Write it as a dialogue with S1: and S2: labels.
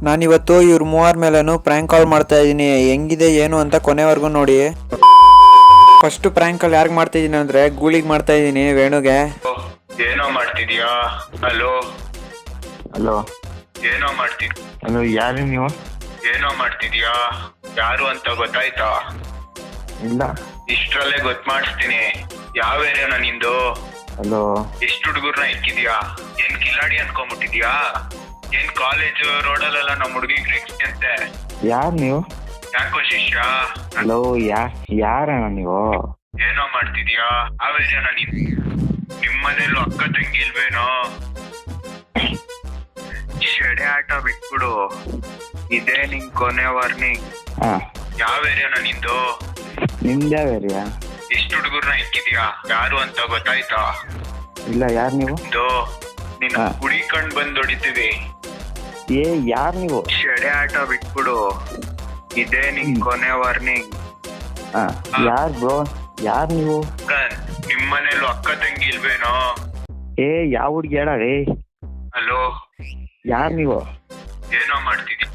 S1: ನಾನಿವತ್ತು ಇವ್ರ ಮೂವರ ಮೇಲೂ ಪ್ರ್ಯಾಂಕ್ ಕಾಲ್ ಮಾಡ್ತಾ ಇದ್ದೀನಿ. ಹೆಂಗಿದೆ ಏನು ಅಂತ ಕೊನೆವರೆಗೂ ನೋಡಿ. ಫಸ್ಟ್ ಪ್ರ್ಯಾಂಕ್ ಕಾಲ್ ಯಾರಿಗೆ ಮಾಡ್ತಾ ಇದ್ದೀನಿ ಅಂದ್ರೆ ಗೂಳಿಗೆ ಮಾಡ್ತಾ ಇದ್ದೀನಿ, ವೇಣುಗೆ.
S2: ಏನೋ ಮಾಡ್ತಿದ್ಯಾ? ಹಲೋ
S3: ಹಲೋ
S2: ಏನೋ ಮಾಡ್ತಿದ್
S3: ಹಲೋ, ಯಾರು ನೀವು?
S2: ಏನೋ ಮಾಡ್ತಿದ್ಯಾ? ಯಾರು ಅಂತ ಗೊತ್ತಾಯ್ತಾ?
S3: ಇಲ್ಲ.
S2: ಇಷ್ಟ್ರಲ್ಲೇ ಗೊತ್ತು ಮಾಡಿಸ್ತೀನಿ. ಯಾವ ಏರಿಯಾನ ನಿಂದು?
S3: ಹಲೋ,
S2: ಎಷ್ಟು ಹುಡುಗರ್ನ ಇಕ್ಕಿದ್ಯಾ? ಏನ್ ಕಿಲಾಡಿ ಅನ್ಕೊಂಬಿಟ್ಟಿದ್ಯಾ? ಏನ್ ಕಾಲೇಜ್ ರೋಡಲ್ಲೆಲ್ಲ ನಮ್ಮ ಹುಡುಗಿಗೆ ರೆಕ್ಸ್ ಅಂತೆ?
S3: ಯಾರು ನೀವು?
S2: ಯಾಕೋ ಶಿಷ್ಯ?
S3: ಹಲೋ, ಯಾರಣ್ಣ ನೀವು?
S2: ಏನೋ ಮಾಡ್ತಿದ್ಯಾ? ಯಾವ ಏರಿಯಾನ ನೀನ್? ನಿಮ್ಮನೇಲೂ ಅಕ್ಕ ತಂಗಿ ಇಲ್ವೇನೋ? ಶೆಡೆ ಆಟ ಬಿಟ್ಬಿಡು, ಇದೇ ನಿಂಗ್ ಕೊನೆ ವಾರ್ನಿಂಗ್.
S3: ಹಾ,
S2: ಯಾವ ಏರಿಯಾನ ನಿಂದು?
S3: ನಿಮ್ದು ಯಾವ ಏರಿಯಾ?
S2: ಎಷ್ಟು ಹುಡುಗರ್ನ ಇಕ್ಕಿದ್ಯಾ? ಯಾರು ಅಂತ ಗೊತ್ತಾಯ್ತಾ?
S3: ಇಲ್ಲ, ಯಾರು ನೀವು?
S2: ನಿನ್ನ
S3: ಹಾ.
S2: ಹುಡಿಕೊಂಡ್ ಬಂದ್ ಹೊಡಿತೀವಿ.
S3: ಯಾರು ನೀವು?
S2: ಶೆಡೆ ಆಟ ಬಿಟ್ಬಿಡು, ಇದೇ ನಿಂಗ್ ಕೊನೆ ವಾರ್ನಿಂಗ್.
S3: ಹಾ, ಯಾರು ಬ್ರೋ? ಯಾರು ನೀವು?
S2: ನಿಮ್ಮನೇಲೂ ಅಕ್ಕ ತಂಗಿ ಇಲ್ವೇನೋ?
S3: ಯಾವ ಹುಡ್ಗಿ ಹೇಳ?
S2: ಹಲೋ
S3: ಯಾರು ನೀವು?
S2: ಏನೋ ಮಾಡ್ತಿದ್ಯಾ?